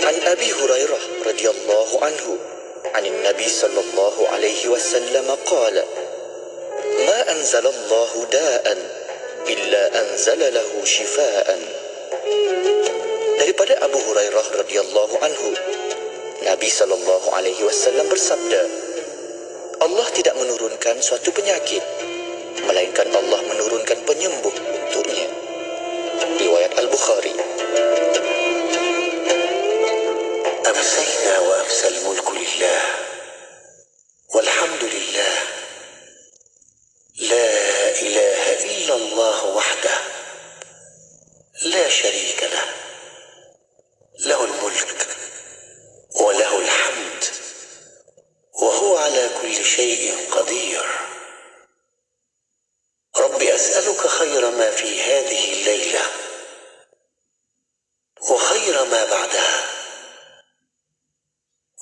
An Abi Hurairah radhiyallahu anhu an Nabi sallallahu alaihi wasallam qala ma anzalallahu da'an illa anzala lahu shifaan. Daripada Abu Hurairah radhiyallahu anhu, Nabi sallallahu alaihi wasallam bersabda, Allah tidak menurunkan suatu penyakit melainkan Allah menurunkan penyembuh untuknya. Riwayat Al-Bukhari. أمسينا وأمسى الملك لله والحمد لله لا إله إلا الله وحده لا شريك له له الملك وله الحمد وهو على كل شيء قدير. رب أسألك خير ما في هذه الليلة وخير ما بعدها،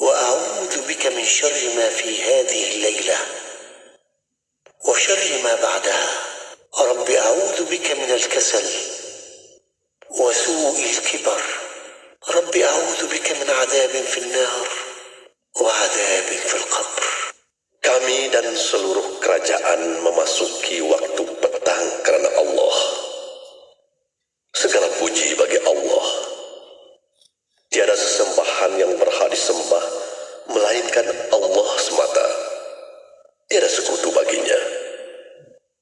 وأعوذ بك من شر ما في هذه الليلة وشر ما بعدها. رب أعوذ بك من الكسل وسوء الكبر. رب أعوذ بك من عذاب في النار وعذاب في القبر. Kami dan seluruh kerajaan memasuki waktu petang karena Allah. Segala puji bagi Allah. Tiada sesembahan yang berhak disembah melainkan Allah semata. Tiada sekutu baginya.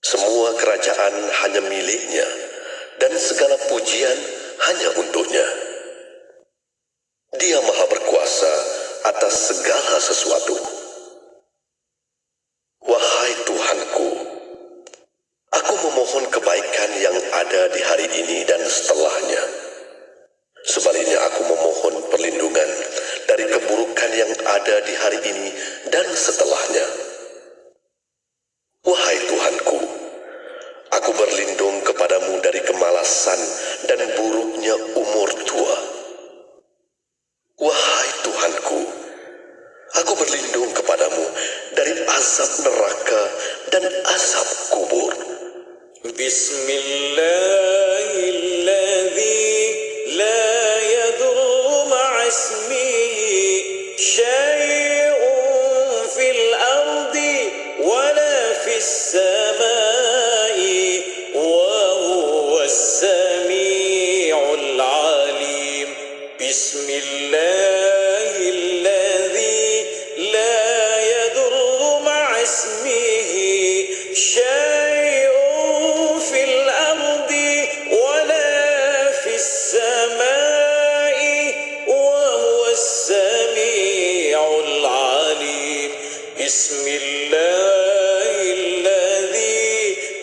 Semua kerajaan hanya miliknya dan segala pujian hanya untuknya. Dia Maha berkuasa atas segala sesuatu. Wahai Tuhanku, aku memohon kebaikan yang ada di hari ini dan setelahnya. Sebaliknya aku memohon perlindungan dari keburukan yang ada di hari ini dan setelahnya. Wahai Tuhanku, aku berlindung kepadamu dari kemalasan dan buruknya umur tua. Wahai Tuhanku, aku berlindung kepadamu dari azab neraka dan azab kubur. Bismillahilladzi la yadurru ma'asmihi syai'un fil ardi wala fis samai wa huwas sami'ul alim. Bismillahilladzi la yadurru ma'asmihi syai'un fil ardi wala fis samai wa huwas sami'ul alim. Bismillahilladzi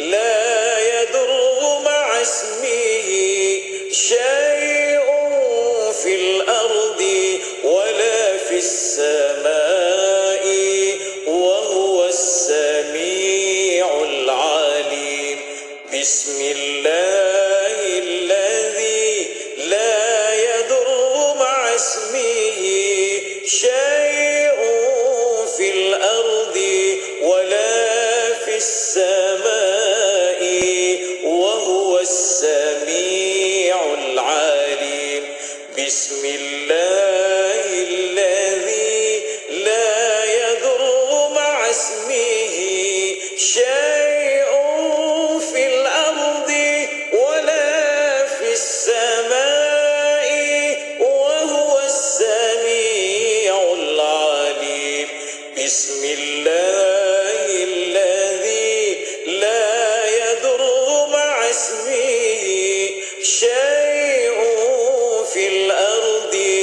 la yadurru ma'asmihi syai'un fil ardi wala fis samai wa huwas sami'ul alim. Bismillahilladzi la yadurru ma'asmihi syai'un fil ardi wala fis samai wa huwas sami'ul alim. Bismillahilladzi la yadurru ma'asmihi syai'un fil ardi wala fis samai wa huwas sami'ul alim. Bismillahilladzi la yadurru ma'asmihi syai'un fil ardi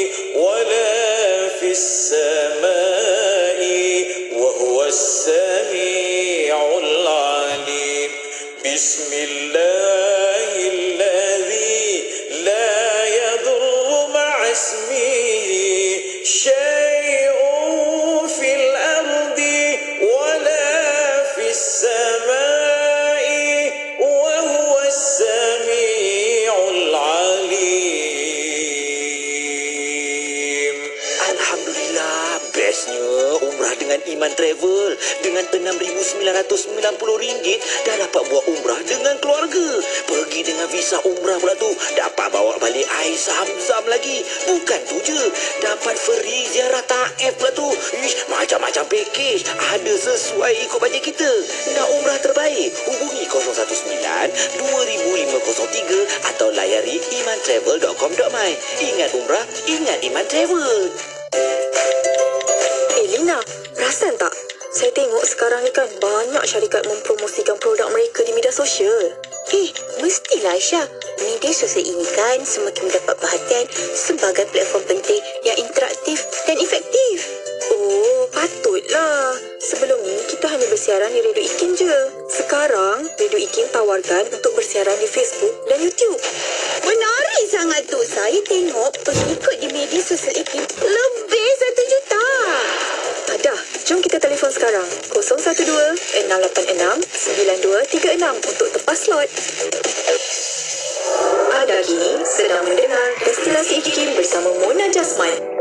dengan Iman Travel. Dengan RM6,990 dah dapat buat umrah dengan keluarga. Pergi dengan visa umrah pula tu, dapat bawa balik air zam-zam lagi. Bukan tu je, dapat free ziarah Taif pula tu. Ish, macam-macam package, ada sesuai ikut bajet kita. Nak umrah terbaik? Hubungi 019-2503 atau layari imantravel.com.my. Ingat umrah, ingat Iman Travel. Lina, perasan tak? Saya tengok sekarang ni kan banyak syarikat mempromosikan produk mereka di media sosial. Mestilah Aisyah. Media sosial ini kan semakin mendapat perhatian sebagai platform penting yang interaktif dan efektif. Oh, patutlah. Sebelum ni kita hanya bersiaran di Radio Ikin je. Sekarang, Radio Ikin tawarkan untuk bersiaran di Facebook dan YouTube. Menarik sangat tu. Saya tengok pengikut di media sosial Ikin lebih 1 juta. Dah, jom kita telefon sekarang. 012-686-9236 untuk tepas slot. Anda kini sedang mendengar Destinasi Ikin bersama Mona Jasman.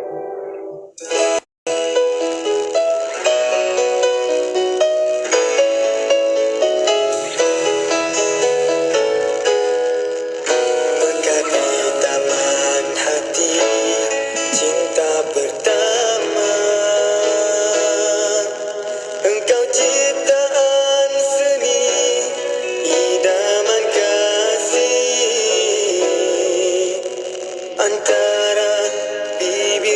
Antara bibir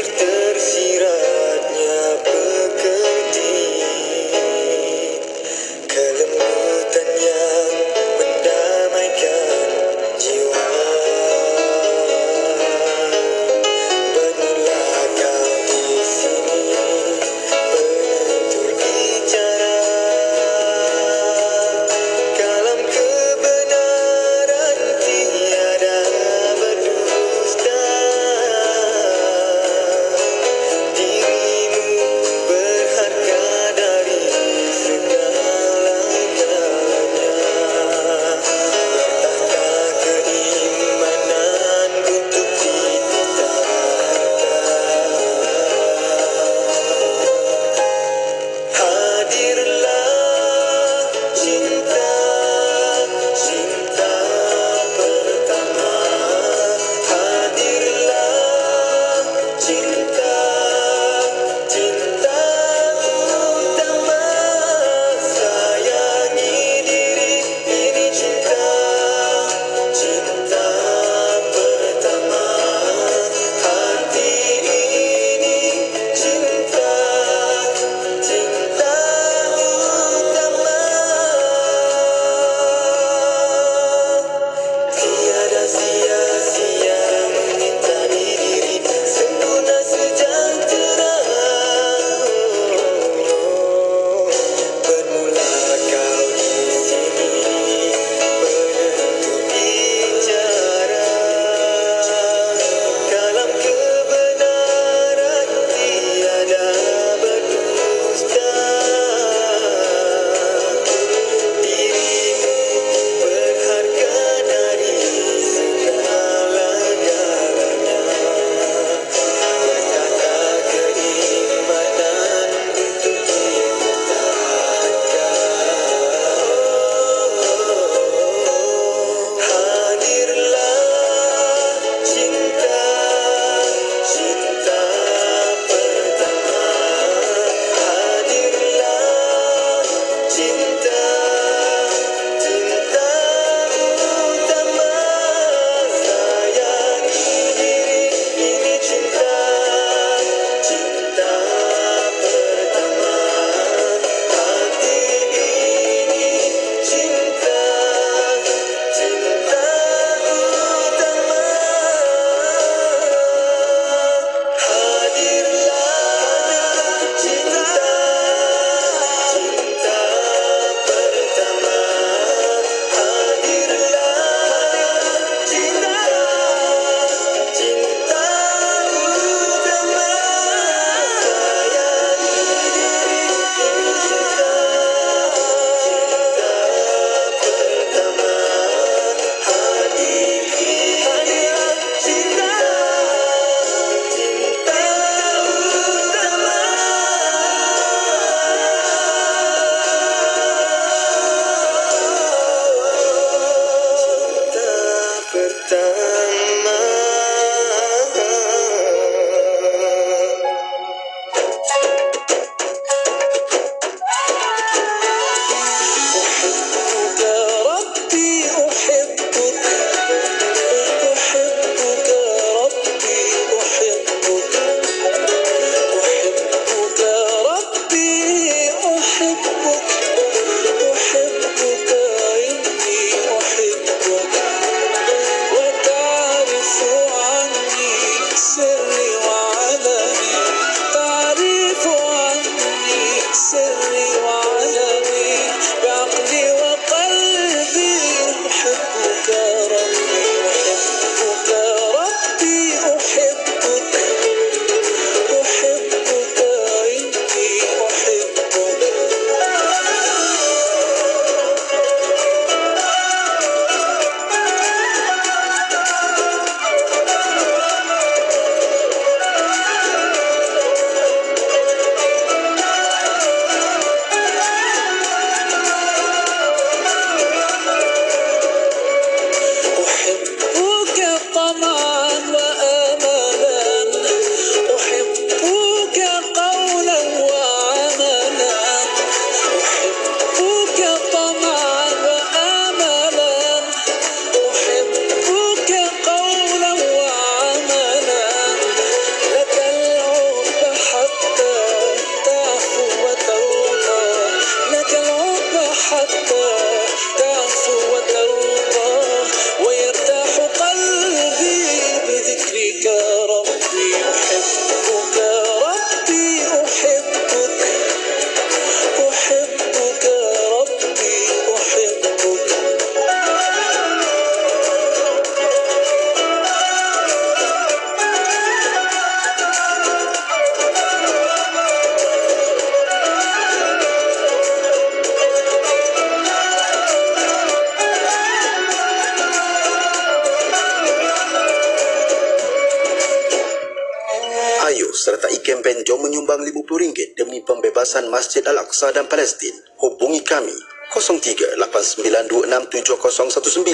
sertai kempen Jom Menyumbang RM50 demi pembebasan Masjid Al-Aqsa dan Palestin. Hubungi kami 0389267019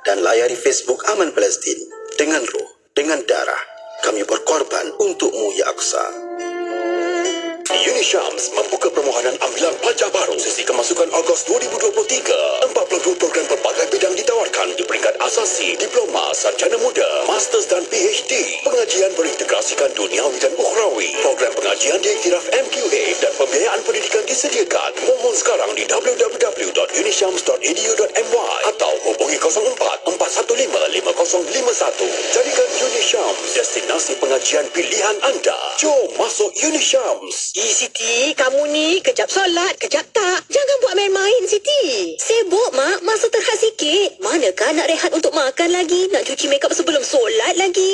dan layari Facebook Aman Palestin. Dengan roh, dengan darah, kami berkorban untukmu ya Aqsa. Unisyams membuka permohonan ambilan pelajar baru sesi kemasukan Ogos 2023. 42 program pelbagai bidang ditawarkan di peringkat asasi, diploma, sarjana muda, masters dan PhD. Pengajian berintegrasikan duniawi dan ukhrawi. Program pengajian diiktiraf MQA dan pembiayaan pendidikan disediakan. Mohon sekarang di www.unisyams.edu.my atau hubungi 04 415 5051. Jadikan Unisyams destinasi pengajian pilihan anda. Jom masuk Unisyams. Siti, kamu ni kejap solat, kejap tak. Jangan buat main-main, Siti. Sibuk, Mak. Masa terhad sikit. Manakah nak rehat untuk makan lagi? Nak cuci makeup sebelum solat lagi?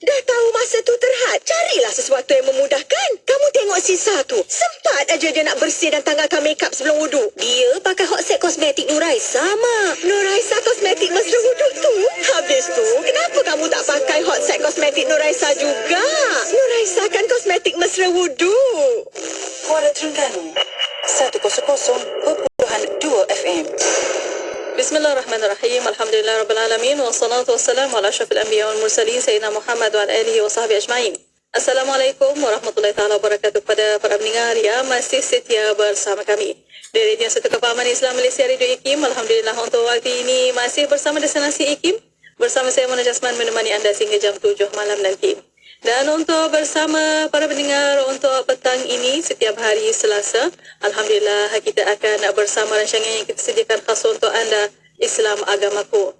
Dah tahu masa tu terhad. Carilah sesuatu yang memudahkan. Kamu tengok Sisa tu. Sempat aja dia nak bersih dan tanggalkan makeup sebelum wuduk. Dia pakai hot set kosmetik Nuraisa, Mak. Nuraisa kosmetik mesra wuduk tu. Habis tu, kenapa kamu tak pakai hot set kosmetik Nuraisa juga? Nuraisa kan kosmetik mesra wuduk. Kuala Terengganu 100.2 FM. Bismillahirrahmanirrahim. Alhamdulillahirrabbilalamin. Wassalatu wassalamu ala asyrafil anbiya wal mursalin Sayyidina Muhammad wa ala alihi wa sahbihi ajma'in. Assalamualaikum warahmatullahi taala wabarakatuh. Kepada para pendengar yang masih setia bersama kami di Radio Satu Kepahaman Islam Malaysia Radio IKIM. Alhamdulillah untuk waktu ini masih bersama destinasi IKIM. Bersama saya Mona Jasman menemani anda sehingga jam 7 malam nanti. Dan untuk bersama para pendengar untuk petang ini setiap hari Selasa, Alhamdulillah kita akan bersama rancangan yang kita sediakan khas untuk anda, Islam Agamaku.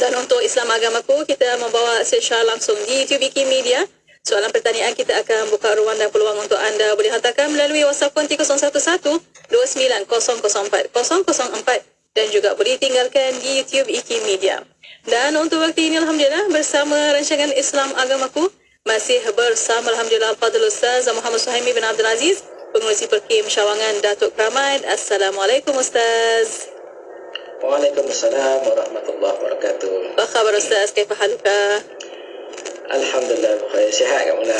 Dan untuk Islam Agamaku, kita membawa secara langsung di YouTube IKIM Media. Soalan pertanyaan kita akan buka ruang dan peluang untuk anda boleh hantarkan melalui WhatsApp konti 011-2904-004 dan juga boleh tinggalkan di YouTube IKIM Media. Dan untuk waktu ini Alhamdulillah bersama rancangan Islam Agamaku masih bersama Alhamdulillah Al-Fadhil Ustaz Muhammad Suhaimi bin Abdul Aziz, pengurusi Perkim Syawangan Datuk Keramat. Assalamualaikum Ustaz. Waalaikumsalam warahmatullahi wabarakatuh. Apa khabar Ustaz? Kaifa haluka? Alhamdulillah, bukhair. Sihat kan Mula?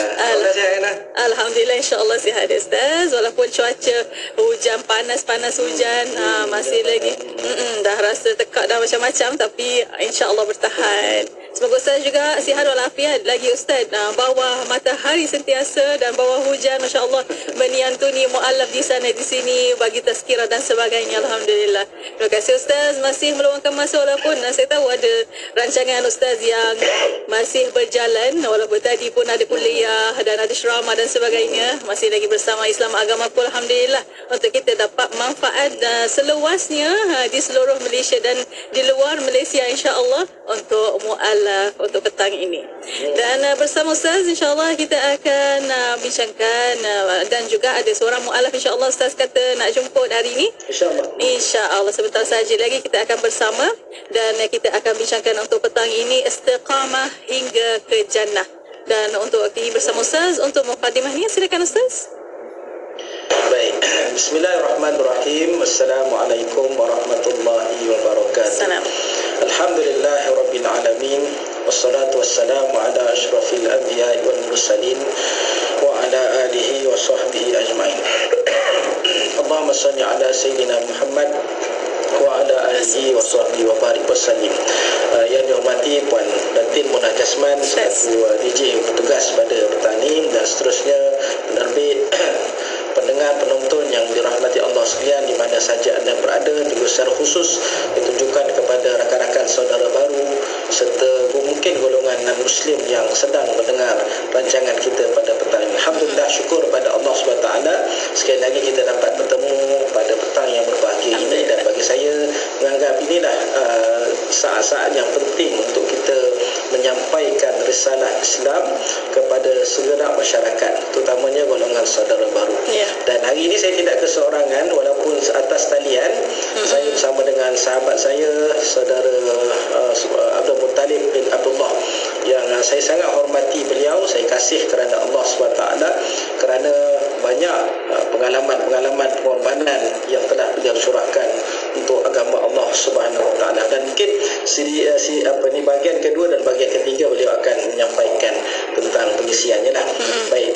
Alhamdulillah, insyaAllah sihat Ustaz. Walaupun cuaca hujan, panas hujan, masih lagi dah rasa tekak dah macam-macam, tapi insyaAllah bertahan. Semoga Ustaz juga sihat walafiat lagi Ustaz. Bawah matahari sentiasa dan bawah hujan, Masya Allah, meniantuni mu'alaf di sana di sini bagi tazkirah dan sebagainya. Alhamdulillah. Terima kasih Ustaz masih meluangkan masa walaupun saya tahu ada rancangan Ustaz yang masih berjalan, walaupun tadi pun ada kuliah dan ada ceramah dan sebagainya. Masih lagi bersama Islam Agamaku, Alhamdulillah, untuk kita dapat manfaat seluasnya di seluruh Malaysia dan di luar Malaysia, insya-Allah, untuk mu'alaf untuk petang ini. Dan bersama Ustaz insya-Allah kita akan bincangkan dan juga ada seorang mu'alaf insya-Allah Ustaz kata nak jemput hari ini. Insya-Allah sebentar saja lagi kita akan bersama dan kita akan bincangkan untuk petang ini istiqamah hingga ke jannah. Dan untuk waktu ini bersama Ustaz untuk mukadimahnya, silakan Ustaz. Baik, bismillahirrahmanirrahim. Assalamualaikum warahmatullahi wabarakatuh. Salam. Alhamdulillahirabbil alamin. Wassalatu wassalamu ala asyrafil anbiya'i wal mursalin wa ala alihi wa sahbihi ajma'in. Allahumma salli ala sayyidina Muhammad wa ala alihi wa sahbihi wa barik wasallim. Yang dihormati Puan Datin Mona Jasman selaku DJ petugas pada petang ini dan seterusnya penerbit, pendengar, penonton yang dirahmati Allah sekalian di mana saja anda berada, juga secara khusus ditujukan kepada rakan-rakan saudara baru serta mungkin golongan non-Muslim yang sedang mendengar rancangan kita pada petang ini. Alhamdulillah, syukur pada Allah SWT sekali lagi kita dapat bertemu pada petang yang berbahagia ini, dan bagi saya menganggap inilah saat-saat yang penting untuk kita menyampaikan risalah Islam kepada segenap masyarakat, terutamanya golongan saudara baru. Dan hari ini saya tidak keseorangan, walaupun atas talian saya bersama dengan sahabat saya, saudara Abdul Muttalib bin Abdullah, yang saya sangat hormati beliau. Saya kasih kerana Allah SWT, kerana banyak pengalaman-pengalaman pengorbanan yang telah beliau curahkan untuk agama Allah Subhanahu Wa Taala. Dan mungkin bagian kedua dan bagian ketiga beliau akan menyampaikan tentang pengisiannya lah. Baik,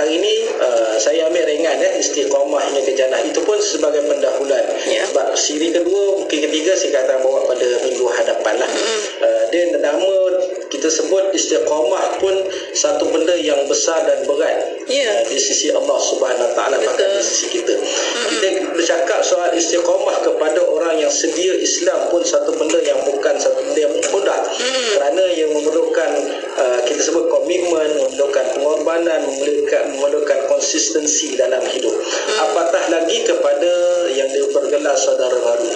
hari ini saya ambil ringan istiqamah hingga ke jannah itu pun sebagai pendahuluan. Sebab siri kedua mungkin ketiga saya akan bawa pada minggu hadapan lah. Dia nama kita sebut istiqamah pun satu benda yang besar dan berat di sisi Allah Subhanahu Wa Taala, bahkan di sisi kita. Kita bercakap soal istiqamah kepada orang yang sedia Islam pun satu benda yang bukan satu benda yang mudah, kerana yang memerlukan kita sebut komitmen, memerlukan pengorbanan, memerlukan konsistensi dalam hidup. Apatah lagi kepada yang dia bergelar saudara baru.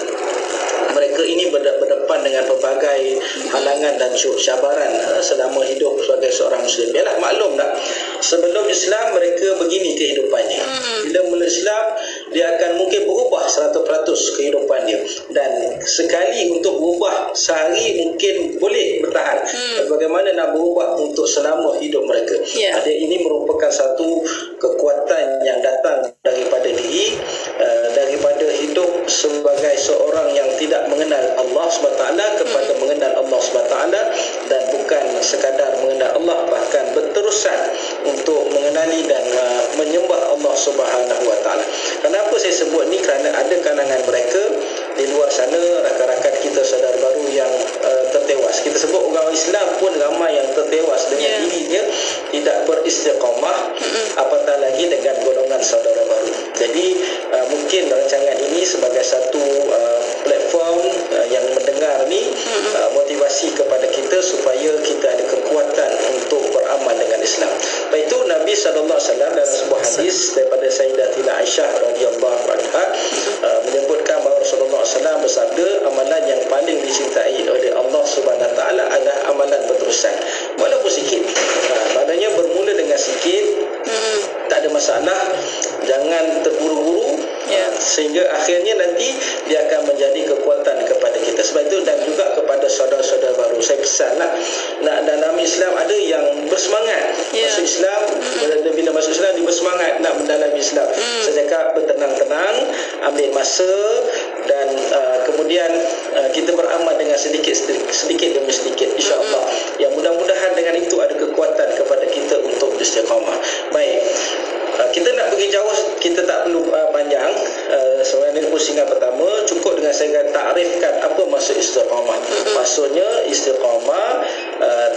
Mereka ini berdepan dengan pelbagai halangan dan cabaran selama hidup sebagai seorang Muslim. Yalah, maklum tak, sebelum Islam mereka begini kehidupannya. Bila mula Islam, dia akan mungkin berubah 100% kehidupan dia. Dan sekali untuk berubah sehari mungkin boleh bertahan. Bagaimana nak berubah untuk selama hidup mereka? Ini merupakan satu kekuatan yang datang daripada diri, daripada hidup sebagai seorang yang tidak mengenal Allah SWT kepada mengenal Allah SWT, dan bukan sekadar mengenal Allah, bahkan berterusan untuk mengenali dan menyembah Allah Subhanahu Wa Taala. Kenapa saya sebut ni? Kerana ada kalangan mereka di luar sana, rakan-rakan kita saudara baru yang tertewas. Kita sebut orang Islam pun ramai yang tertewas dengan dirinya tidak beristiqamah, apatah lagi dengan golongan saudara baru. Jadi mungkin rancangan ini sebagai satu platform yang mendengar ni motivasi kepada kita supaya kita ada kekuatan untuk beramal dengan Islam. Lepas itu Nabi SAW dalam sebuah hadis daripada Sayyidatina Aisyah radhiyallahu anha menyebutkan bahawa Rasulullah SAW bersabda, amalan yang paling dicintai oleh Allah Subhanahu Wa Taala adalah amalan berterusan, walaupun sikit. Maknanya bermula dengan sikit, tak ada masalah, jangan terburu-buru, sehingga akhirnya nanti dia akan menjadi kekuatan kepada kita. Sebab itu, dan juga kepada saudara-saudara baru, saya pesanlah, nak dalam Islam ada yang bersemangat masuk Islam. Bila masuk Islam dia bersemangat nak mendalami Islam. Saya cakap bertenang-tenang, ambil masa, dan kemudian kita beramal dengan sedikit demi sedikit, insya-Allah. Yang mudah-mudahan dengan itu ada kekuatan kepada kita untuk istiqamah. Baik, kita nak pergi jauh, kita tak perlu panjang. Sebenarnya pusingan pertama cukup dengan saya takrifkan apa maksud istiqamah. Maksudnya istiqamah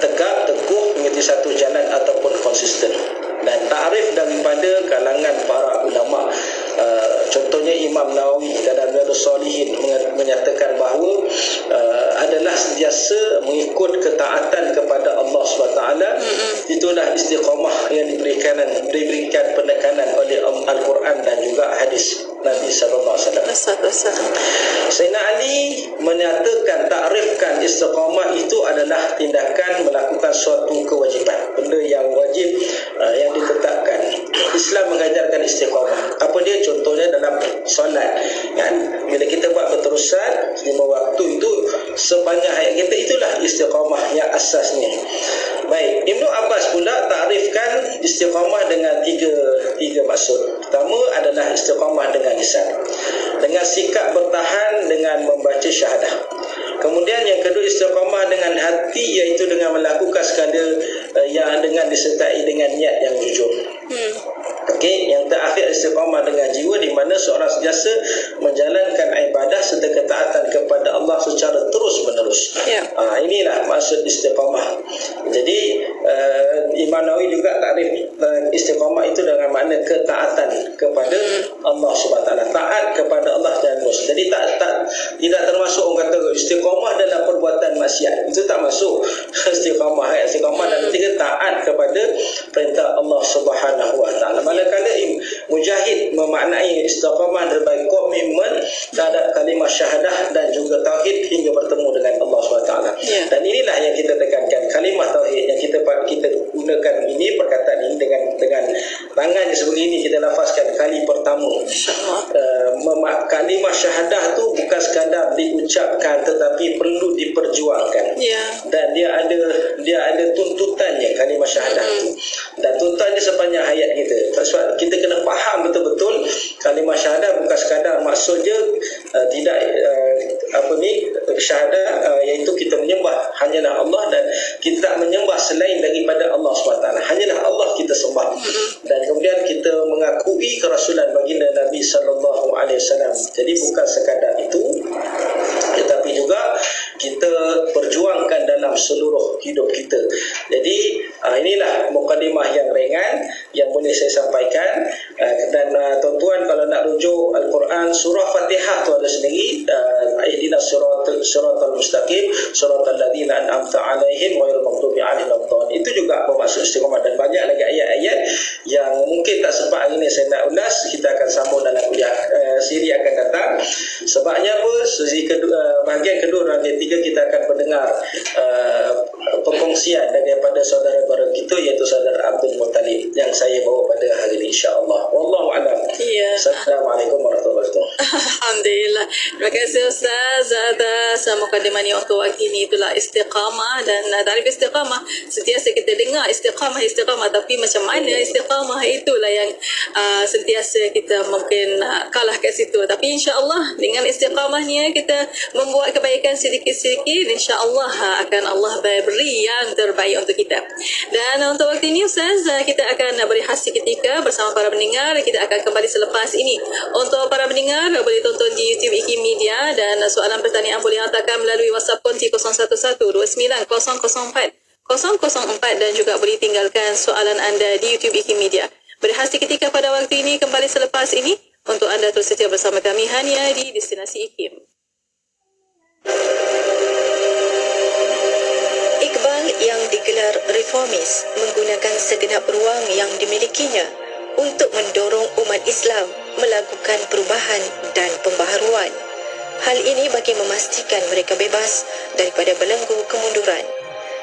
tegak, teguh, mengikuti satu jalan ataupun konsisten. Dan takrif daripada kalangan para ulama, contohnya Imam Nawawi dalam Riyadhus Shalihin menyatakan bahawa adalah sentiasa mengikut ketaatan kepada Allah SWT. Itulah istiqamah yang diberikan penekanan oleh Al-Quran dan juga hadis Nabi SAW. Sayyidina Ali menyatakan, takrifkan istiqamah itu adalah tindakan melakukan suatu kewajipan, benda yang wajib yang ditetapkan. Islam mengajarkan istiqamah. Apa dia? Contohnya dalam solat, kan? Bila kita buat berterusan 5 waktu itu sepanjang hayat kita, itulah istiqamah yang asasnya. Baik, Ibnu Abbas pula takrifkan istiqamah dengan tiga maksud. Pertama adalah istiqamah dengan lisan, dengan sikap bertahan dengan membaca syahadah. Kemudian yang kedua istiqamah dengan hati, iaitu dengan melakukan segala yang dengan disertai dengan niat yang jujur. Okey, yang terakhir istiqamah dengan jiwa, di mana seorang sentiasa menjalankan ibadah serta ketaatan kepada Allah secara terus-menerus. Inilah maksud istiqamah. Jadi Imam Nawawi juga takrif istiqamah itu dengan makna ketaatan kepada Allah Subhanahu Wa Taala, taat kepada Allah dan Rasul. Jadi tidak termasuk orang kata istiqamah dalam perbuatan maksiat, itu tak masuk istiqamah. Istiqamah dan ketiga taat kepada perintah Allah Subhanahu Wa Taala. Manakala Mujahid memaknai istiqamah sebagai komitmen terhadap kalimah syahadah dan juga tauhid hingga bertemu dengan Allah SWT. Dan inilah yang kita tekankan, kalimah tauhid yang kita gunakan ini, perkataan ini dengan tangan sebegini kita lafazkan kali pertama. Kalimah syahadah tu bukan sekadar diucapkan, tetapi perlu diperjuangkan. Dan dia ada tuntutannya, kalimah syahadah tu. Dan tuntutannya sepanjang hayat kita. Sebab kita kena faham betul-betul kalimah syahadah bukan sekadar maksudnya tidak syahadah iaitu kita menyembah hanyalah Allah dan kita tak menyembah selain daripada Allah SWT. Hanyalah Allah kita sembah. Dan kemudian Inilah mukadimah yang ringan yang boleh saya sampaikan. Dan tuan-tuan kalau nak rujuk Al-Quran, surah Fatihah tu ada sendiri, ihdinas siratal mustaqim siratal ladzina an'amta 'alaihim ghairil maghdubi 'alaihim waladdallin. Itu juga bermaksud istiqamah, dan banyak lagi ayat-ayat yang mungkin tak sempat hari ini saya nak ulas. Kita akan sambung dalam kuliah siri akan datang. Sebabnya apa? Bahagian kedua dan bahagian tiga kita akan mendengar perkongsian daripada saudara baru kita, iaitu saudara Abdul Muttalib, yang saya bawa pada hari ini, insya-Allah. Wallahu a'lam. Ya. Assalamualaikum warahmatullahi wabarakatuh. Alhamdulillah. Terima kasih Ustaz atas mukadimah ni untuk pagi ni. Itulah istiqamah, dan tarif istiqamah sentiasa kita dengar istiqamah, tapi macam mana istiqamah itulah yang sentiasa kita mungkin kalah kat situ. Tapi insya-Allah dengan istiqamah ni kita membuat kebaikan sedikit-sedikit, insya-Allah akan Allah beri yang terbaik untuk kita. Dan untuk waktu ini Ustaz, kita akan berehat seketika bersama para pendengar. Kita akan kembali selepas ini. Untuk para pendengar boleh tonton di YouTube IKIM Media, dan soalan pertanyaan boleh hantarkan melalui WhatsApp konti 01129004 dan juga boleh tinggalkan soalan anda di YouTube IKIM Media. Berehat seketika pada waktu ini, kembali selepas ini. Untuk anda terus setia bersama kami hanya di Destinasi IKIM. Iqbal yang digelar reformis menggunakan segenap ruang yang dimilikinya untuk mendorong umat Islam melakukan perubahan dan pembaharuan. Hal ini bagi memastikan mereka bebas daripada belenggu kemunduran.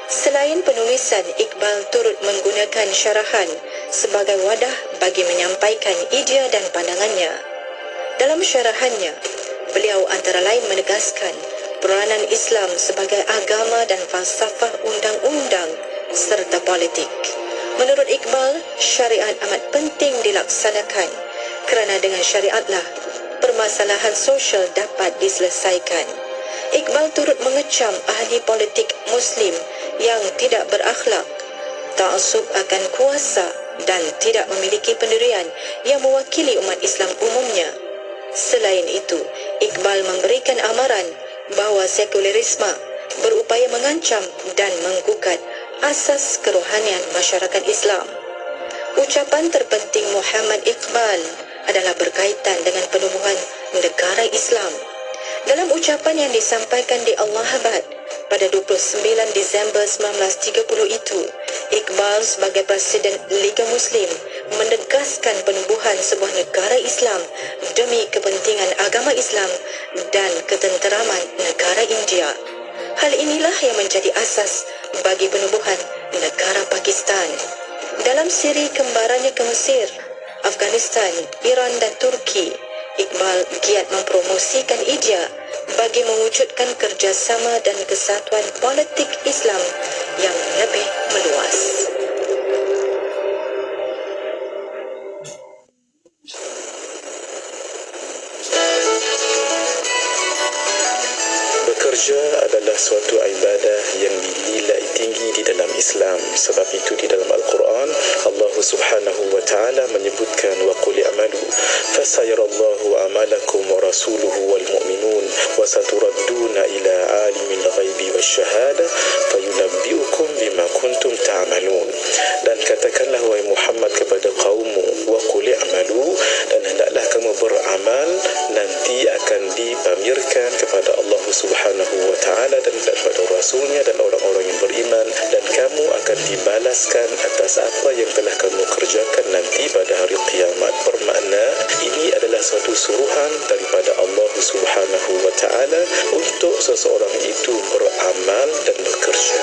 Selain penulisan, Iqbal turut menggunakan syarahan sebagai wadah bagi menyampaikan idea dan pandangannya. Dalam syarahannya, beliau antara lain menegaskan peranan Islam sebagai agama dan falsafah undang-undang serta politik. Menurut Iqbal, syariat amat penting dilaksanakan kerana dengan syariatlah permasalahan sosial dapat diselesaikan. Iqbal turut mengecam ahli politik Muslim yang tidak berakhlak, ta'assub akan kuasa dan tidak memiliki pendirian yang mewakili umat Islam umumnya. Selain itu, Iqbal memberikan amaran bahawa sekulerisme berupaya mengancam dan menggugat asas kerohanian masyarakat Islam. Ucapan terpenting Muhammad Iqbal adalah berkaitan dengan penubuhan negara Islam. Dalam ucapan yang disampaikan di Allahabad pada 29 Disember 1930 itu, Iqbal sebagai Presiden Liga Muslim menegaskan penubuhan sebuah negara Islam demi kepentingan agama Islam dan ketenteraman negara India. Hal inilah yang menjadi asas bagi penubuhan negara Pakistan. Dalam siri kembarannya ke Mesir, Afghanistan, Iran dan Turki, Iqbal giat mempromosikan idea bagi mewujudkan kerjasama dan kesatuan politik Islam yang lebih meluas. Bekerja adalah suatu ibadah yang dinilai tinggi di dalam Islam. Sebab itu di dalam Al-Quran Allah Subhanahu wa taala menyebutkan wa qul i'malu fasayarallahu amalakum wa rasuluhu wal mu'minun wa saturadduna ila alimil ghaibi wasyahada fayunabbiukum bima kuntum ta'malun. Dan katakanlah wahai Muhammad kepada kaummu, wa qul i'malu, dan hendaklah kamu beramal, nanti akan dipamirkan kepada Allah Subhanahu wa taala dan kepada rasulnya dan orang-orang yang beriman, dan kamu akan dibalaskan atas apa yang telah kamu kerjakan nanti pada hari kiamat. Bermakna ini adalah suatu suruhan daripada Allah Subhanahu wa taala untuk seseorang itu beramal dan bekerja.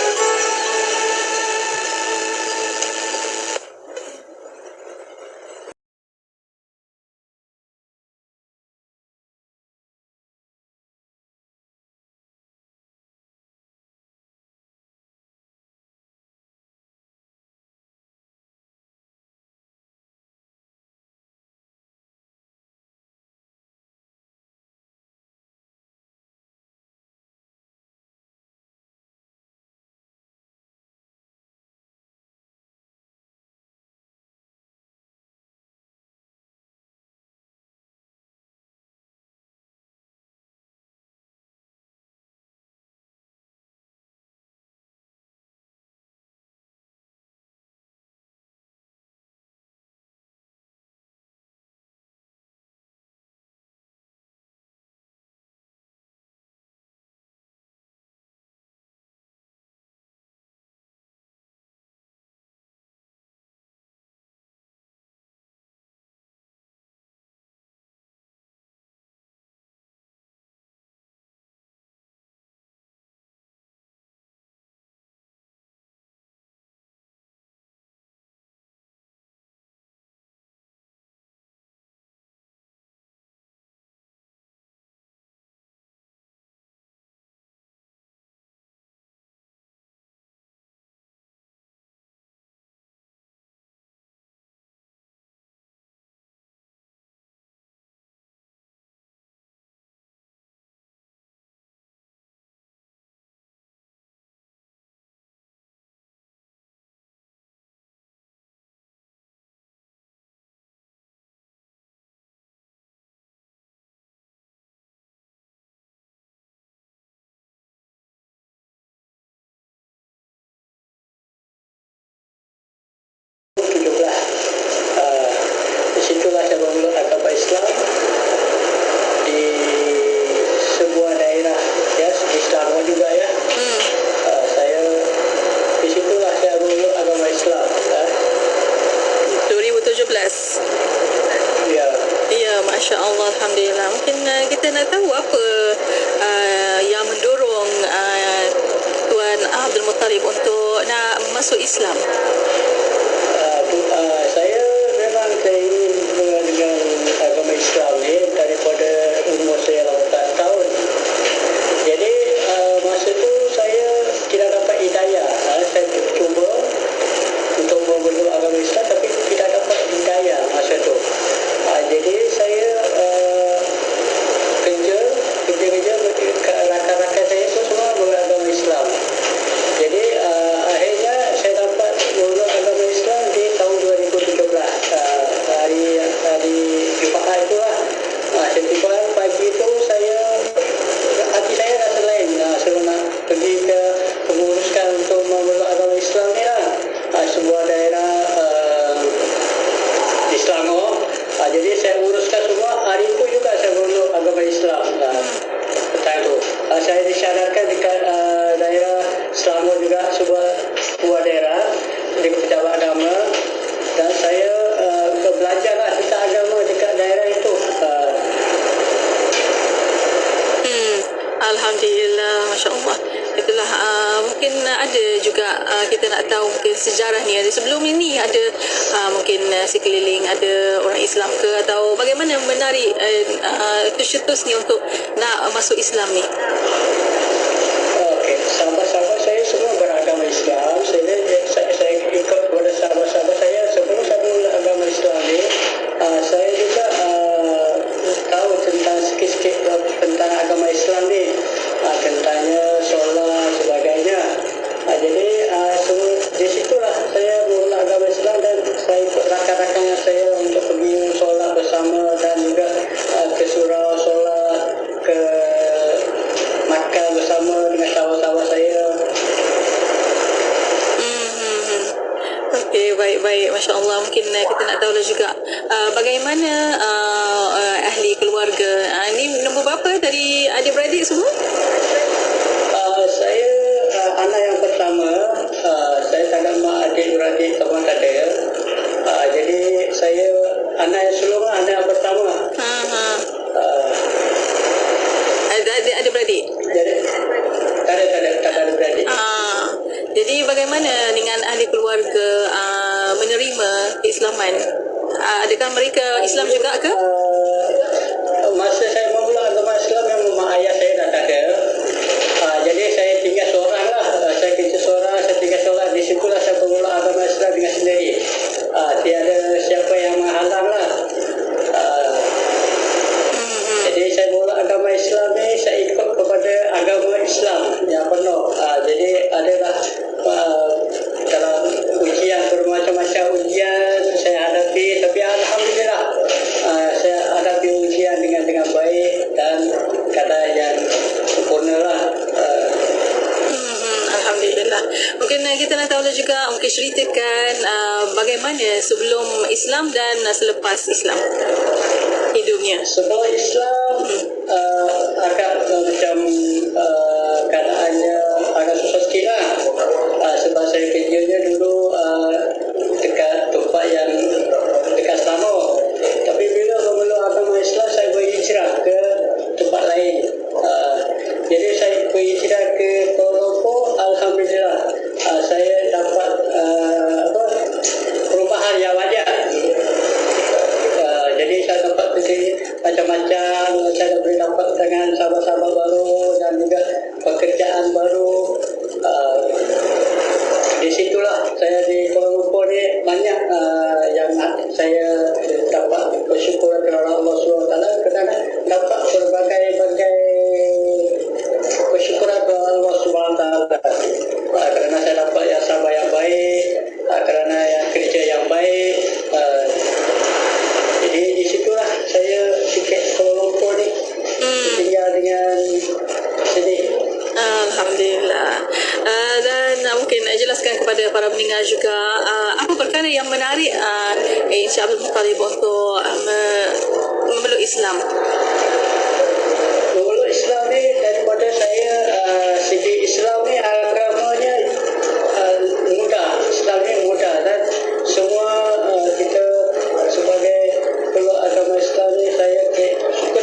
Alhamdulillah. Mungkin kita nak tahu apa yang mendorong Tuan Abdul Muttalib untuk nak masuk Islam. Saya memang saya ingin dengan agama Islam ni daripada umur saya 8 tahun. Jadi masa tu saya tidak dapat hidayah. Saya cuba untuk memeluk agama Islam tapi tidak dapat hidayah masa tu. Jadi saya kerja rakan-rakan saya tu semua beragama Islam. Jadi akhirnya saya dapat memeluk agama Islam di tahun 2017. Hari Jumaat itu lah. Setiap pagi tu hati saya rasa lain. Saya nak pergi ke menguruskan untuk memeluk agama Islam ni lah. Sebuah daerah di Selangor. Jadi saya uruskan semua. Hari itu juga saya memeluk agama Islam. Petang tu saya disyaratkan dekat daerah Selangor juga, sebuah daerah di pejabat agama, dan saya belajarlah tentang agama dekat daerah itu. Alhamdulillah, Masya Allah. Itulah mungkin ada juga kita nak tahu mungkin sejarah ni. Sebelum ini ada mungkin sekeliling ada orang Islam ke, atau bagaimana menarik tercetus ni untuk nak masuk Islam ni? Okey, sahabat-sahabat saya semua beragama Islam. Saya ikut kepada sahabat-sahabat saya sebelum saya mula agama Islam ni. Saya juga tahu tentang sikit-sikit tentang agama Islam ni, tentangnya solat sebagainya. Jadi di situlah saya mula agama Islam, dan saya ikut rakan-rakan yang saya untuk pergi solat bersama, dan juga ke surau solat, ke makan bersama dengan sahabat-sahabat saya. Okey, baik-baik. Masya Allah. Mungkin kita nak tahu juga bagaimana ahli keluarga. Ini nombor berapa dari adik-beradik semua? Saya anak yang pertama. Saya tak ada mak, adik-beradik teman tak ada. Jadi saya anak yang sulung, anak yang pertama. Ada adik-beradik? Jadi tak ada beradik. Jadi bagaimana dengan ahli keluarga menerima keislaman? Adakah mereka Islam juga ke? Masa saya memulai agama Islam, memang mak ayah saya dah tak ada. Jadi saya tinggal seorang lah. Saya kerja seorang, saya tinggal seorang. Di situlah saya memulai agama Islam dengan sendiri. Tiada siapa yang menghalang lah. Jadi saya mula agama Islam ni, saya ikut kepada agama Islam yang penuh. Jadi adalah dalam ujian, bermacam-macam ujian saya hadapi, tapi alhamdulillah saya hadapi ujian dengan baik dan keadaan yang sempurna lah. Alhamdulillah. Mungkin kita nak tahu juga, mungkin ceritakan bagaimana sebelum Islam dan selepas Islam hidupnya. Sebelum Islam agak macam keadaannya agak susah sikit lah. Sebab saya kerjanya dulu dekat tempat yang dekat Selangor. Tapi bila memeluk agama Islam, saya berhijrah ke tempat lain. Jadi saya berhijrah ke Kuala Lumpur. Alhamdulillah saya dapat perubahan yang banyak. Jadi saya dapat macam-macam. Saya boleh dapat dengan sahabat-sahabat baru dan juga pekerjaan baru. Di situlah saya di Kuala Lumpur ni banyak yang saya dapat bersyukur kepada Allah SWT kerana dapat berbagai-bagai bersyukur kepada Allah SWT kerana saya dapat yang sahabat yang baik, kerana yang kerja yang baik. Jadi di situlah saya sikit Kuala Lumpur ni tinggal dengan sini. Alhamdulillah. Dan mungkin jelaskan kepada para pendengar juga apa perkara yang menarik Encik Abdul Muttalib untuk memeluk Islam. Memeluk Islam ni daripada saya, segi Islam ni agamanya mudah. Islam ni mudah, dan semua kita sebagai peluk agama Islam ni, saya suka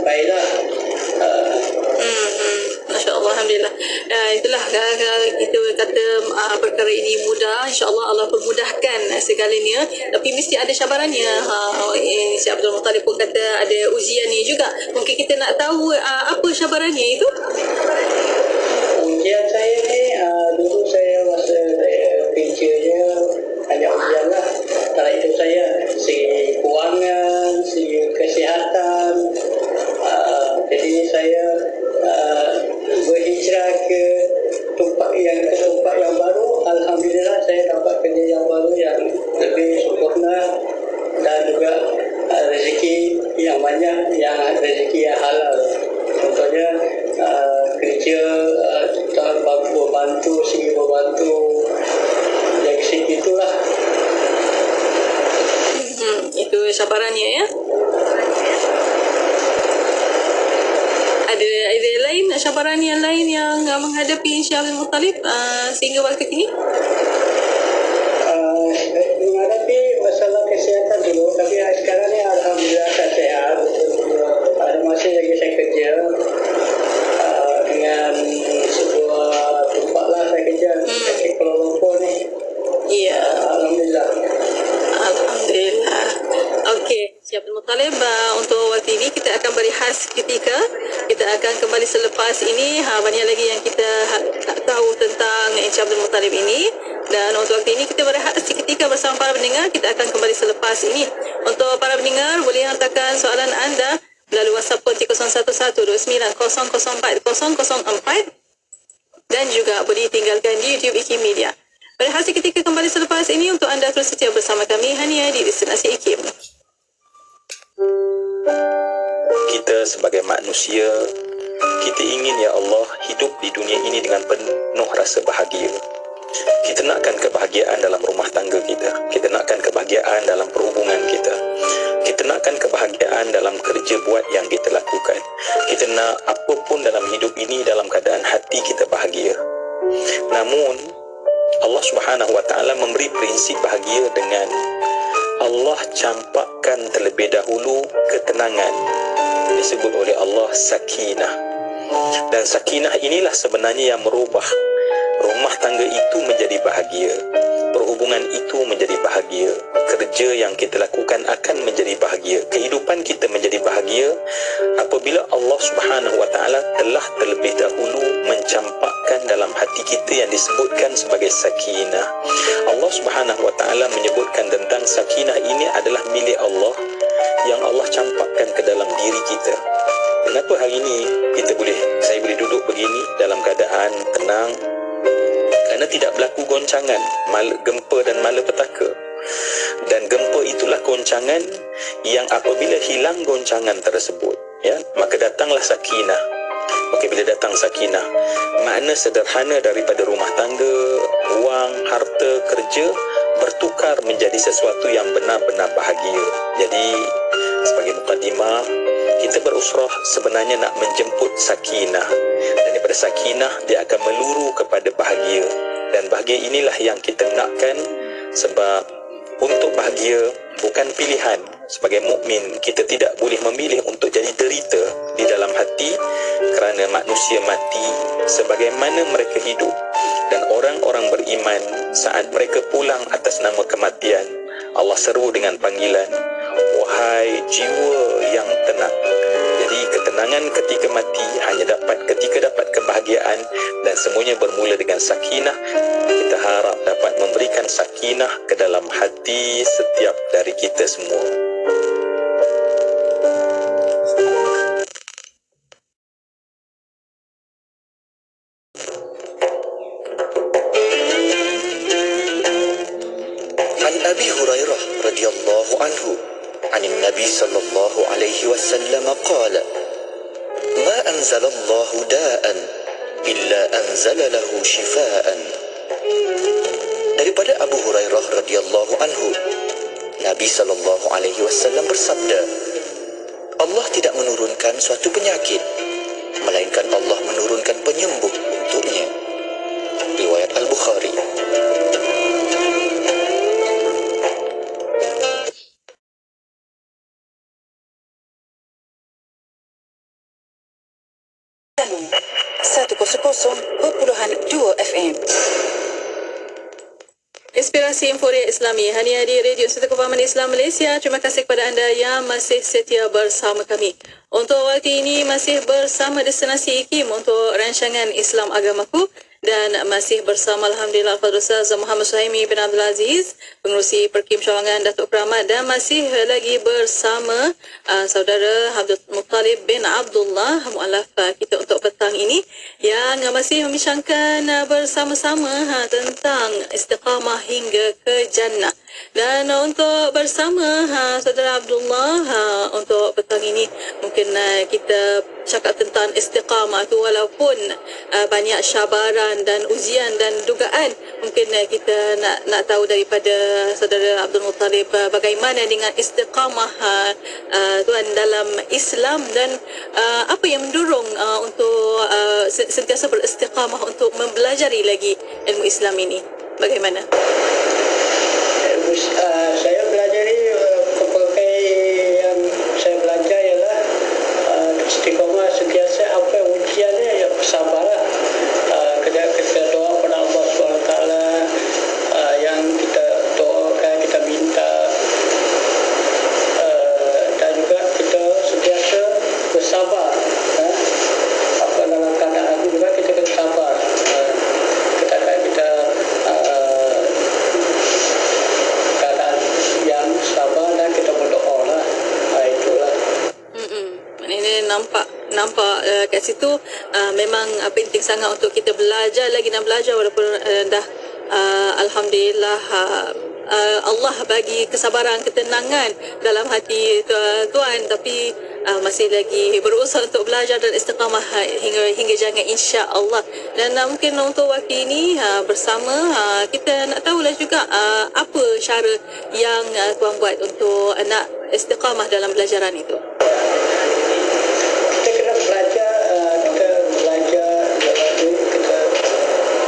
sampailah. Masya Allah, Alhamdulillah. Itulah kita kata perkara ini mudah. InsyaAllah Allah permudahkan segalanya. Tapi mesti ada cabarannya. Si Abdul Muttalib pun kata ada ujiannya juga. Mungkin kita nak tahu apa cabarannya itu? Ujian saya ni, dulu saya masa saya kerjanya banyak ujian lah. Dalam hidup saya, segi kewangan, segi kesihatan. Jadi saya berhijrah ke tempat yang baru. Alhamdulillah saya dapat kerja yang baru yang lebih sempurna dan juga rezeki yang banyak, yang rezeki yang halal. Contohnya kerja segi membantu dari segi itulah. Itu cabarannya ya. Ada lain cabaran yang lain yang menghadapi Syekh Abdul Muttalib sehingga waktu ini? Menghadapi masalah kesihatan dulu, tapi sekarang ni alhamdulillah saya sihat. Ada masa lagi saya kerja dengan sebuah tempat lah saya kerja di Kuala Lumpur ni. Ya. Alhamdulillah. Alhamdulillah. Okey, Syekh Abdul Muttalib, untuk waktu ini kita akan berehat seketika. Kita akan kembali selepas ini. Banyak lagi yang kita tak tahu tentang Syekh Abdul Muttalib ini. Dan untuk waktu ini kita berehat seketika bersama para pendengar. Kita akan kembali selepas ini. Untuk para pendengar, boleh hantarkan soalan anda melalui WhatsApp konti 0112900404 dan juga boleh tinggalkan di YouTube IKIM Media. Berehat seketika kembali selepas ini untuk anda terus setia bersama kami hanya di Destinasi IKIM. Kita sebagai manusia, kita ingin ya Allah hidup di dunia ini dengan penuh rasa bahagia. Kita nakkan kebahagiaan dalam rumah tangga kita. Kita nakkan kebahagiaan dalam perhubungan kita. Kita nakkan kebahagiaan dalam kerja buat yang kita lakukan. Kita nak apapun dalam hidup ini dalam keadaan hati kita bahagia. Namun Allah Subhanahu wa taala memberi prinsip bahagia dengan Allah campakkan terlebih dahulu ketenangan. Disebut oleh Allah sakinah. Dan sakinah inilah sebenarnya yang merubah rumah tangga itu menjadi bahagia. Perhubungan itu menjadi bahagia. Kerja yang kita lakukan akan menjadi bahagia. Kehidupan kita menjadi bahagia apabila Allah Subhanahu wa taala telah terlebih dahulu mencampakkan dalam hati kita yang disebutkan sebagai sakinah. Allah Subhanahu wa taala menyebutkan tentang sakinah ini adalah milik Allah yang Allah campakkan ke dalam diri kita. Kenapa hari ini saya boleh duduk begini dalam keadaan tenang? Kerana tidak berlaku goncangan, gempa dan malapetaka. Dan gempa itulah goncangan yang apabila hilang goncangan tersebut, ya, maka datanglah sakinah. Okey, bila datang sakinah, makna sederhana daripada rumah tangga, wang, harta, kerja bertukar menjadi sesuatu yang benar-benar bahagia. Jadi sebagai mukadimah, kita berusrah sebenarnya nak menjemput sakinah. Dan daripada sakinah dia akan meluru kepada bahagia. Dan bahagia inilah yang kita nakkan, sebab untuk bahagia bukan pilihan. Sebagai mukmin, kita tidak boleh memilih untuk jadi derita di dalam hati, kerana manusia mati sebagaimana mereka hidup. Dan orang-orang beriman saat mereka pulang atas nama kematian, Allah seru dengan panggilan, wahai jiwa yang tenang. Jadi ketenangan ketika mati hanya dapat ketika dapat kebahagiaan, dan semuanya bermula dengan sakinah. Kita harap dapat memberikan sakinah ke dalam hati setiap dari kita semua. An Abi Hurairah radhiyallahu anhu عن النبي صلى الله عليه وسلم قال ما أنزل الله داء إلا أنزل له شفاء. Daripada Abu Hurairah radhiyallahu anhu, Nabi sallallahu alaihi wasallam bersabda, Allah tidak menurunkan suatu penyakit, melainkan Allah menurunkan penyembuh untuknya. Riwayat Al-Bukhari. 100.2 FM. Inspirasi Inforia Islami hanya di Radio Suara Kefahaman Islam Malaysia. Terima kasih kepada anda yang masih setia bersama kami. Untuk waktu ini masih bersama Destinasi IKIM untuk rancangan Islam Agamaku dan masih bersama Alhamdulillah Al-Fadhil Ustaz Muhammad Suhaimi bin Abdul Aziz, pengerusi Perkim Cawangan Datuk Keramat, dan masih lagi bersama saudara Abdul Muttalib bin Abdullah mualaf kita untuk petang ini yang masih membincangkan bersama-sama tentang istiqamah hingga ke jannah. Dan untuk bersama saudara Abdullah untuk petang ini mungkin kita cakap tentang istiqamah tu, walaupun banyak syabaran dan ujian dan dugaan, mungkin kita nak tahu daripada saudara Abdul Muttalib bagaimana dengan istiqamah tuan dalam Islam dan apa yang mendorong untuk sentiasa beristiqamah untuk mempelajari lagi ilmu Islam ini. Bagaimana? Saya pelajari pelbagai yang saya belajar ialah istiqamah sentiasa apa ujiannya ya bersabarlah. Kita doa kepada Allah SWT yang kita doakan, kita minta, dan juga kita sentiasa bersabar. Apa dalam keadaan juga kita kena sabar. Kita keadaan yang sabar dan kita berdoa lah. Itulah. Ini nampak kat situ memang penting sangat untuk kita belajar lagi dan belajar, walaupun dah alhamdulillah Allah bagi kesabaran, ketenangan dalam hati tuan, tapi masih lagi berusaha untuk belajar dan istiqamah hingga jangan, insya-Allah. Dan mungkin untuk waktu ini bersama kita nak tahulah juga apa cara yang tuan buat untuk nak istiqamah dalam pelajaran itu. Kita kena belajar, kita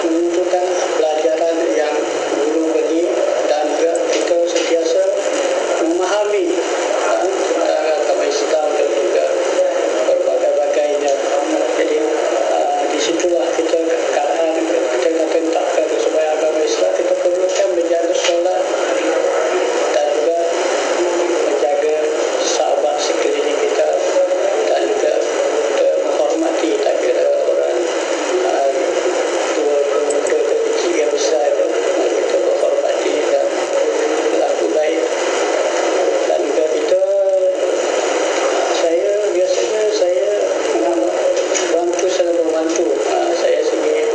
menunjukkan pelajaran yang guru bagi, dan juga kita sentiasa memahami tentang agama Islam dan juga berbagai-bagainya. Jadi di situlah kita keadaan kita kata supaya agama Islam kita perlukan menjaga solat dan juga menjaga sahabat sekeliling kita, dan juga kita menghormati tak kira orang tua ke kecil yang besar itu, kita menghormati dan berlaku baik. Dan juga kita biasanya saya bantu salah membantu. Saya sendiri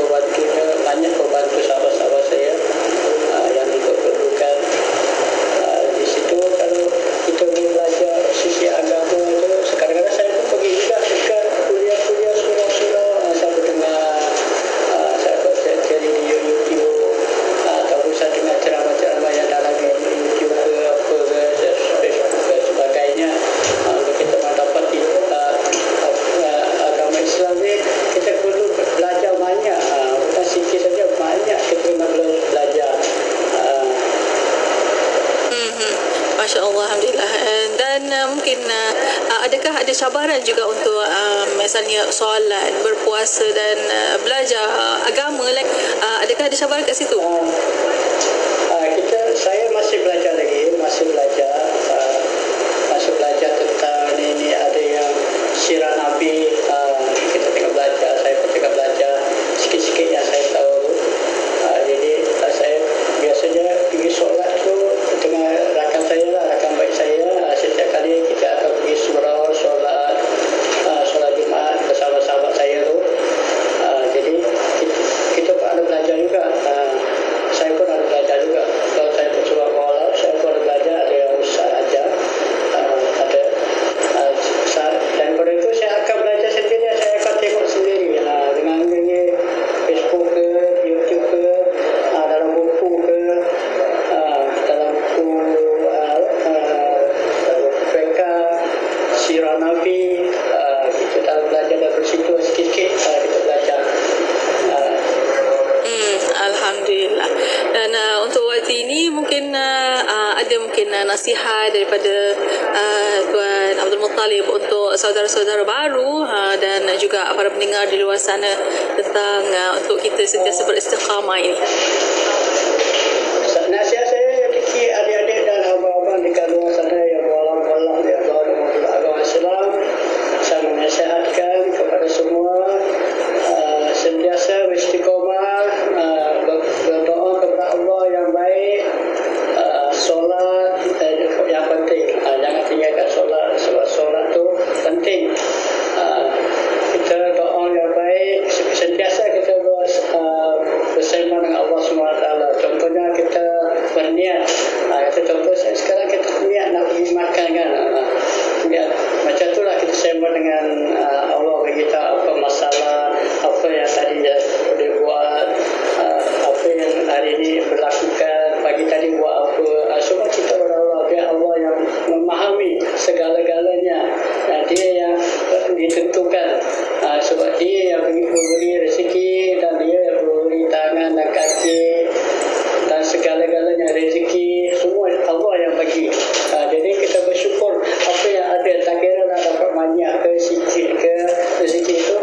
banyak membantu sahabat-sahabat saya yang diperlukan. Di situ kalau kita boleh belajar sisi agama itu, kadang-kadang saya pun pergi juga dekat kuliah-kuliah surau-surau. Saya mendengar, saya cari di YouTube, ataupun saya dengar ceramah-ceramah yang dalam YouTube ke apa ke Facebook ke sebagainya. Untuk kita mendapati agama Islam ni, kita perlu belajar banyak, bukan sikit saja, banyak kita kena belajar. Masya Allah, Alhamdulillah. Dan mungkin adakah ada cabaran juga untuk misalnya solat, berpuasa dan belajar agama, adakah ada cabaran kat situ? Saya masih belajar lagi, masih belajar tentang ini ada yang sirah Nabi, kita tengah belajar, saya pun tengah belajar sikit-sikit yang saya tahu. Jadi saya biasanya pergi solat tu dengan rakan saya lah, rakan baik saya. Setiap kali kita akan pergi surau, solat Jumaat bersama sahabat saya tu. Jadi kita pun ada belajar juga. Saya pun ada belajar ada mungkin nasihat daripada Tuan Abdul Muttalib untuk saudara-saudara baru dan juga para pendengar di luar sana tentang untuk kita sentiasa beristiqamah ini. Nasihat saya kepada adik-adik dan abang-abang di luar sana yang walau-walau di agama Islam, saya menasihatkan kepada semua sentiasa beristiqamah, berdoa kepada Allah yang baik, solat yang penting, jangan tinggalkan solat sebab solat tu penting. Kita doa yang baik, sentiasa kita bersama dengan Allah SWT. Contohnya kita berniat, contoh sekarang kita niat nak pergi makan kan, niat macam itulah kita sembah dengan Allah bagi kita apa masalah, apa yang tadi dia buat, apa yang hari ini berlakukan, pagi tadi buat apa, semua kita kepada Allah, biar Allah yang memahami segala-galanya, dia yang ditentukan, sebab dia yang memberi rezeki dan dia yang memberi tangan dan kaki dan segala-galanya rezeki semua Allah yang bagi. Jadi kita bersyukur apa yang ada, tak kira nak dapat banyak ke sikit ke rezeki itu,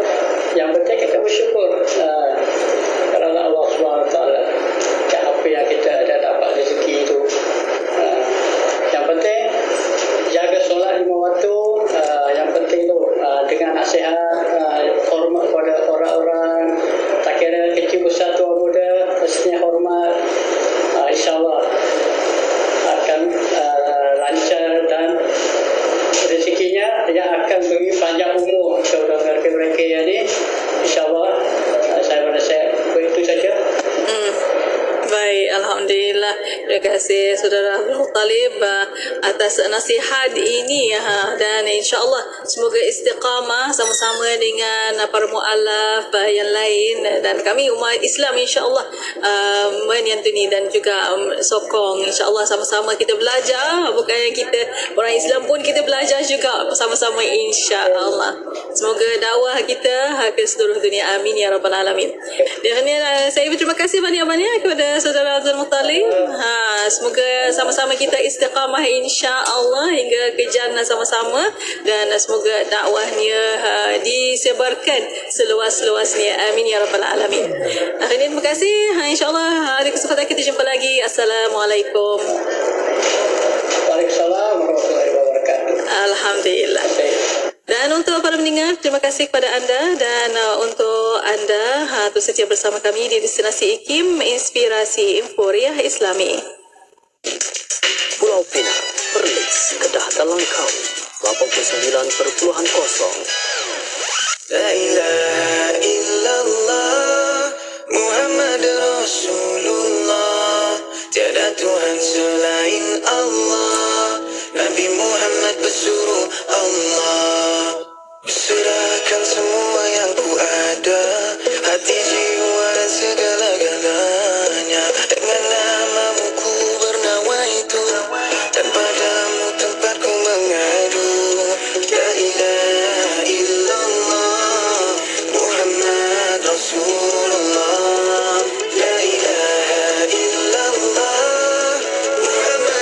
yang penting kita bersyukur kepada Allah SWT apa yang kita ada dapat rezeki itu. Yang penting jaga solat 5 waktu, yang penting tu dengan nasihat, hormat kepada orang-orang, tak kira kecil besar tua muda, mestinya hormat. InsyaAllah akan lancar dan rezekinya yang akan beri panjang umur kepada mereka yang ni. InsyaAllah saya menasihat begitu saja. Baik, Alhamdulillah. Terima kasih Saudara Abdul Muttalib atas nasihat ini dan insyaAllah semoga istiqamah sama-sama dengan para mu'alaf yang lain dan kami umat Islam insyaAllah menyantuni dan juga sokong insyaAllah sama-sama kita belajar, bukannya kita orang Islam pun kita belajar juga sama-sama insyaAllah. Semoga dakwah kita ke seluruh dunia, amin ya rabbal alamin. Dan saya berterima kasih banyak-banyak kepada Saudara Abdul Muttalib. Semoga sama-sama kita istiqamah insya-Allah hingga ke jannah sama-sama dan semoga dakwahnya disebarkan seluas-luasnya. Amin ya rabbal alamin. Akhirnya terima kasih. Insya-Allah ada kesempatan kita jumpa lagi. Assalamualaikum. Waalaikumsalam warahmatullahi wabarakatuh. Alhamdulillah. Dan untuk para pendengar, terima kasih kepada anda dan untuk anda terus setia bersama kami di Destinasi IKIM, Inspirasi Euforiah Islami. Pulau Pinang, Perlis, Kedah dan Langkawi, 89.0. La ilaha illallah Muhammad Rasulullah, tiada Tuhan selain Allah, Nabi Muhammad pesuruh Allah. Serahkan semua yang ku ada, hati, jiwa dan segala-galanya, dengan namamu ku bernawai itu, dan padamu tempat ku mengadu. La ilaha illallah Muhammad Rasulullah, La ilaha illallah Muhammad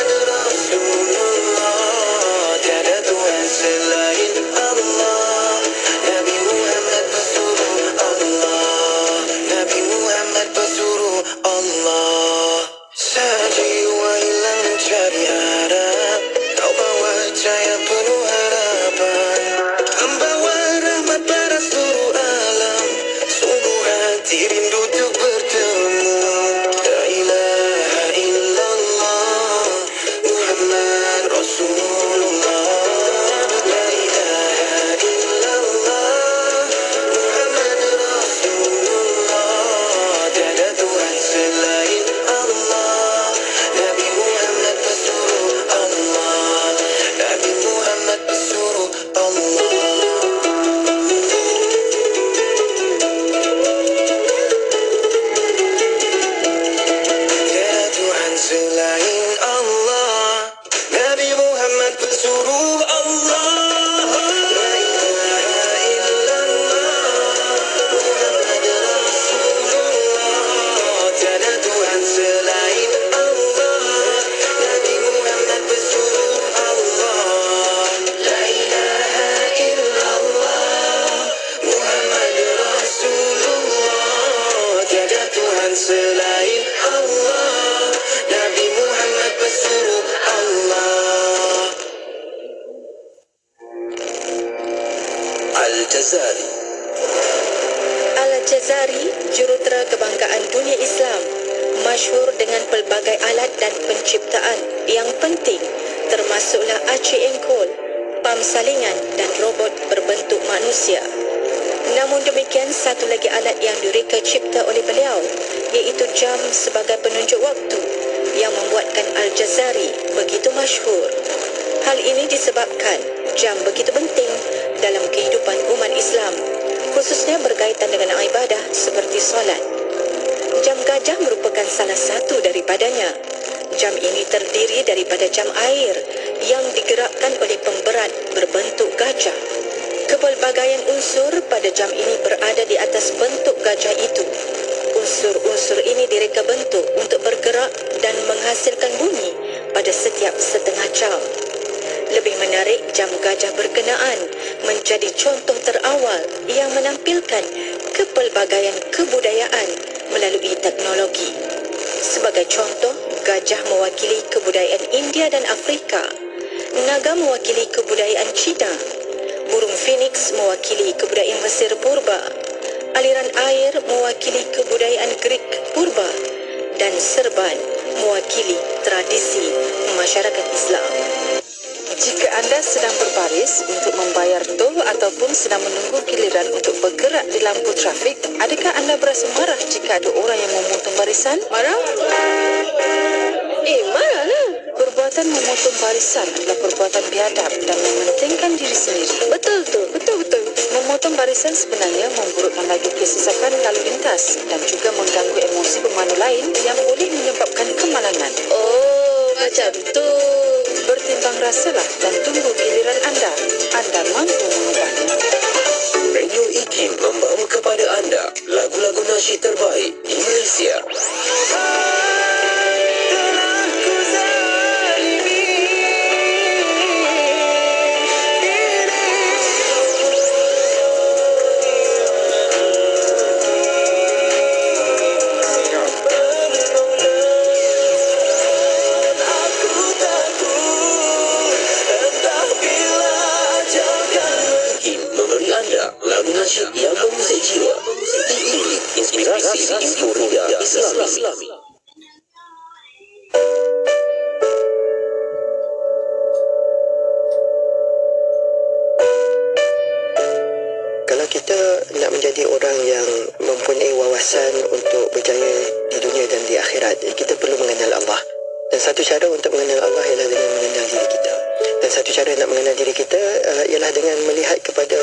pelbagai alat dan penciptaan yang penting, termasuklah aci engkol, pam salingan dan robot berbentuk manusia. Namun demikian, satu lagi alat yang direka cipta oleh beliau, iaitu jam sebagai penunjuk waktu yang membuatkan Al-Jazari begitu masyhur. Hal ini disebabkan jam begitu penting dalam kehidupan umat Islam, khususnya berkaitan dengan ibadah seperti solat. Jam gajah merupakan salah satu daripadanya. Jam ini terdiri daripada jam air yang digerakkan oleh pemberat berbentuk gajah. Kepelbagaian unsur pada jam ini berada di atas bentuk gajah itu. Unsur-unsur ini direka bentuk untuk bergerak dan menghasilkan bunyi pada setiap setengah jam. Lebih menarik, jam gajah berkenaan menjadi contoh terawal yang menampilkan kepelbagaian kebudayaan melalui teknologi. Sebagai contoh, gajah mewakili kebudayaan India dan Afrika. Naga mewakili kebudayaan Cina. Burung Phoenix mewakili kebudayaan Mesir purba. Aliran air mewakili kebudayaan Greek purba. Dan serban mewakili tradisi masyarakat Islam. Jika anda sedang berbaris untuk membayar tol ataupun sedang menunggu giliran untuk bergerak di lampu trafik, adakah anda berasa marah jika ada orang yang memotong barisan? Marah? Marahlah. Perbuatan memotong barisan adalah perbuatan biadab dan mementingkan diri sendiri. Betul tu, betul-betul. Memotong barisan sebenarnya memburukkan lagi kesesakan lalu lintas dan juga mengganggu emosi pemandu lain yang boleh menyebabkan kemalangan. Oh, macam tu. Bertimbang rasalah dan tunggu giliran anda. Anda mampu mengubahnya. Radio IKIM membawa kepada anda lagu-lagu nasyid terbaik di Malaysia. Lagu nasyid yang mengusik jiwa, diiringi inspirasi euforia Islami. Kalau kita nak menjadi orang yang mempunyai wawasan untuk berjaya di dunia dan di akhirat, kita perlu mengenal Allah. Dan satu cara untuk mengenal Allah ialah dengan mengenal diri kita. Dan satu cara nak mengenal diri kita ialah dengan melihat kepada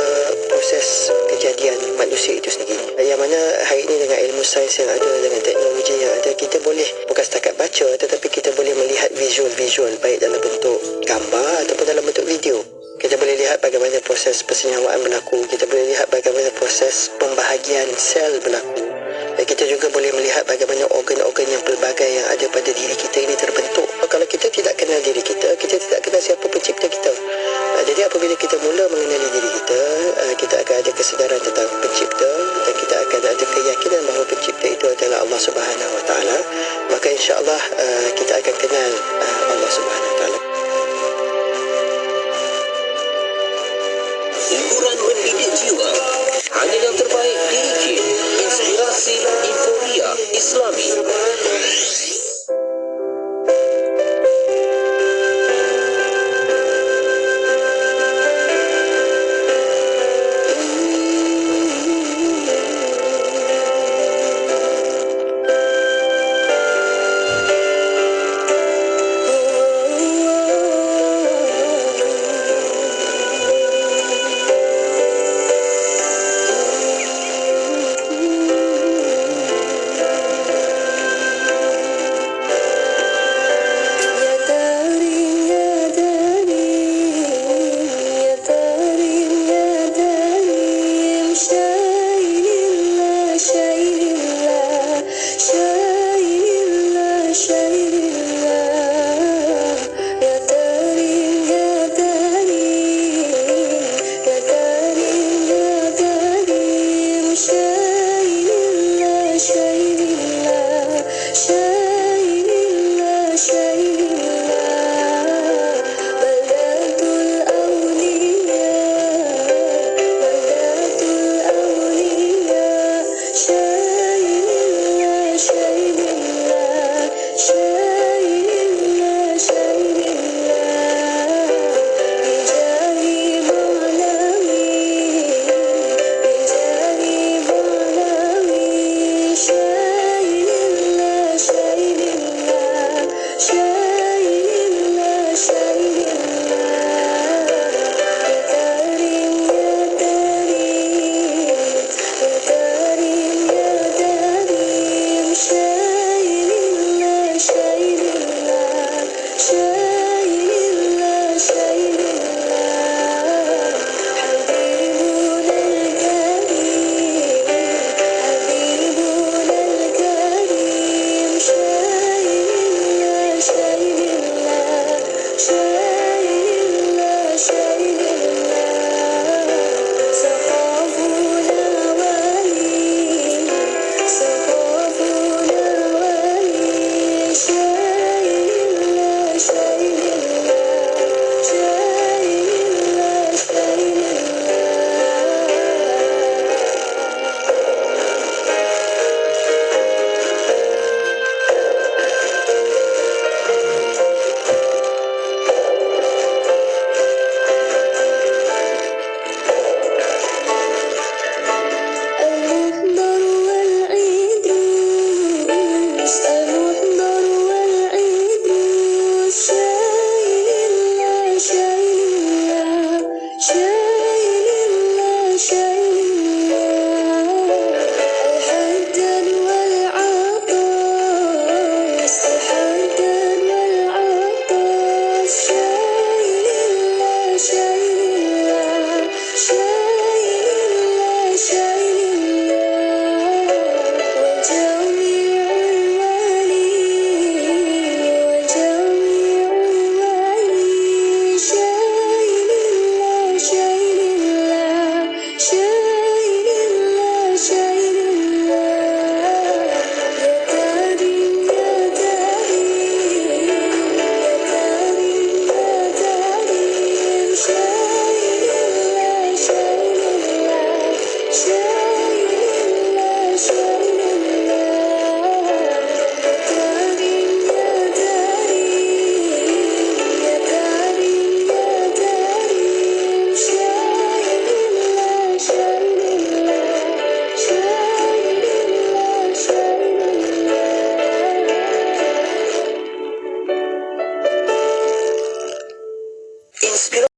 proses kejadian manusia itu sendiri. Yang mana hari ini dengan ilmu sains yang ada, dengan teknologi yang ada, kita boleh bukan setakat baca, tetapi kita boleh melihat visual-visual baik dalam bentuk gambar ataupun dalam bentuk video. Kita boleh lihat bagaimana proses persenyawaan berlaku. Kita boleh lihat bagaimana proses pembahagian sel berlaku. Dan kita juga boleh melihat bagaimana organ-organ yang pelbagai yang ada pada diri kita ini terbentuk. Kalau kita tidak kenal diri kita, kita tidak kenal siapa pencipta kita. Jadi apabila kita mula mengenali diri kita, kita akan ada kesedaran tentang pencipta dan kita akan ada keyakinan bahawa pencipta itu adalah Allah Subhanahu Wa Taala. Maka insya-Allah kita akan kenal Allah Subhanahu Wa Taala. Hiburan mendidik jiwa, hanya yang terbaik di IKIM. Inspirasi euforia Islami.